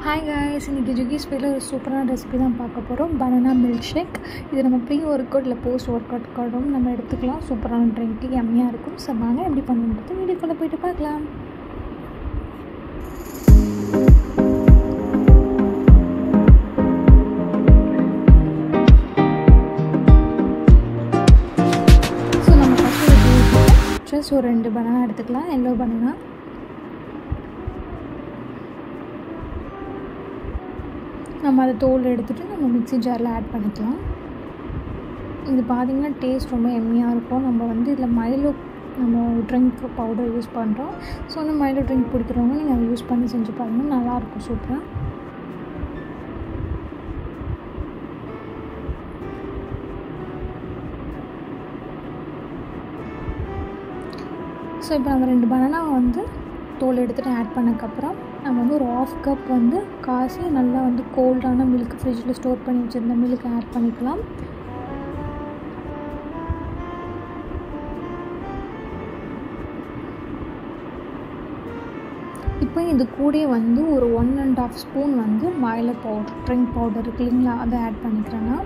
Hi guys, இன்னைக்கு ஜுகிஸ் பேரில் ஒரு சூப்பரான ரெசிபி தான் பார்க்க போகிறோம். Banana milkshake. இது நம்ம ப்ரீ ஒர்க் அவுட் இல்லை போஸ்ட் ஒர்க் அவுட் கார்டும் நம்ம எடுத்துக்கலாம். சூப்பரான ட்ரிங்க்கு எம்மியாக இருக்கும். ஸோ வாங்க எப்படி பண்ணுறது வீடியோக்குள்ளே போய்ட்டு பார்க்கலாம். ஸோ நம்ம ஃபஸ்ட்டு ஜஸ்ட் ஒரு 2 பனானா எடுத்துக்கலாம். Yellow banana. நம்ம அதை தோல் எடுத்துகிட்டு நம்ம மிக்ஸி ஜாரில் ஆட் பண்ணிக்கலாம். இது பார்த்திங்கன்னா டேஸ்ட் ரொம்ப எம்மியாக இருக்கும். நம்ம இதில் மைலோ நம்ம ட்ரிங்க் பவுடர் யூஸ் பண்ணுறோம். ஸோ அந்த மைலோ ட்ரிங்க் பிடிக்கிறவங்க நீங்கள் அதை யூஸ் பண்ணி செஞ்சு பாருங்கள், நல்லாயிருக்கும் சூப்பராக. ஸோ இப்போ நம்ம 2 பனானா தோல் எடுத்துகிட்டு ஆட் பண்ணக்கப்புறம் நம்ம ஒரு 1/2 கப் காசி நல்லா கோல்டான மில்க் ஃப்ரிட்ஜில் ஸ்டோர் பண்ணி வச்சுருந்த மில்க் ஆட் பண்ணிக்கலாம். இப்போ இது கூட ஒரு 1.5 spoon Milo powder drink powder இருக்கு இல்லைங்களா, அதை ஆட் பண்ணிக்கிறேன்னா.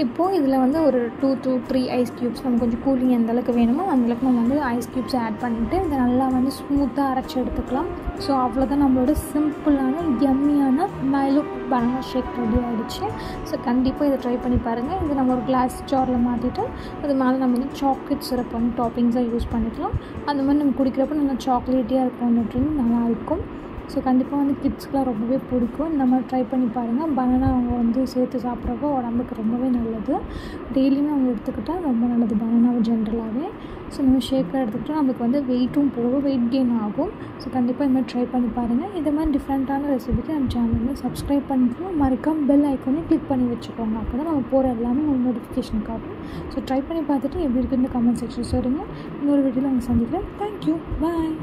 இப்போது இதில் ஒரு 2 to 3 ஐஸ் க்யூப்ஸ், நம்ம கொஞ்சம் கூலிங் எந்தளவுக்கு வேணுமோ அந்தளவுக்கு நம்ம ஐஸ் க்யூப்ஸ் ஆட் பண்ணிவிட்டு இதை நல்லா ஸ்மூத்தாக அரைச்சி எடுத்துக்கலாம். ஸோ அவ்வளோதான் நம்மளோட சிம்பிளான எம்மியான மைலோ பனானா ஷேக் ரெடி ஆகிடுச்சு. ஸோ கண்டிப்பாக இதை ட்ரை பண்ணி பாருங்கள். இதை நம்ம ஒரு கிளாஸ் ஜாரில் மாற்றிட்டு அது மேலே நம்ம சாக்லேட் சிரப் டாப்பிங்ஸாக யூஸ் பண்ணிக்கலாம். அந்த மாதிரி நம்ம குடிக்கிறப்போ நல்லா சாக்லேட்டியாக இருக்கும். அந்த ட்ரிங்க் நல்லாயிருக்கும். ஸோ கண்டிப்பாக கிட்ஸ்க்கெலாம் ரொம்பவே பிடிக்கும். இந்த மாதிரி ட்ரை பண்ணி பாருங்கள். பனானா அவங்க சேர்த்து சாப்பிட்றப்போ உடம்புக்கு ரொம்பவே நல்லது. டெய்லியுமே அவங்க எடுத்துக்கிட்டால் ரொம்ப நல்லது பனானாவை ஜென்ரலாகவே. ஸோ நம்ம ஷேக்காக எடுத்துக்கிட்டால் நம்மளுக்கு வெயிட்டும் போகும், வெயிட் கெயின் ஆகும். ஸோ கண்டிப்பாக இந்த மாதிரி ட்ரை பண்ணி பாருங்கள். இந்த மாதிரி டிஃப்ரெண்ட்டான ரெசிபிக்கு நம்ம சேனலில் சப்ஸ்கிரைப் பண்ணிக்கணும். மறக்காம பெல் ஐக்கானே கிளிக் பண்ணி வச்சுக்கோங்க. அப்போ தான் நம்ம போகிற எல்லாமே உங்களுக்கு நோட்டிஃபிகேஷன் காட்டும். ஸோ ட்ரை பண்ணி பார்த்துட்டு எப்படி இருக்குன்னு கமெண்ட் செக்ஷன் சொல்லுங்கள். இன்னொரு வீடியோவில் அவங்க சந்திக்கிறேன். தேங்க்யூ, பாய்.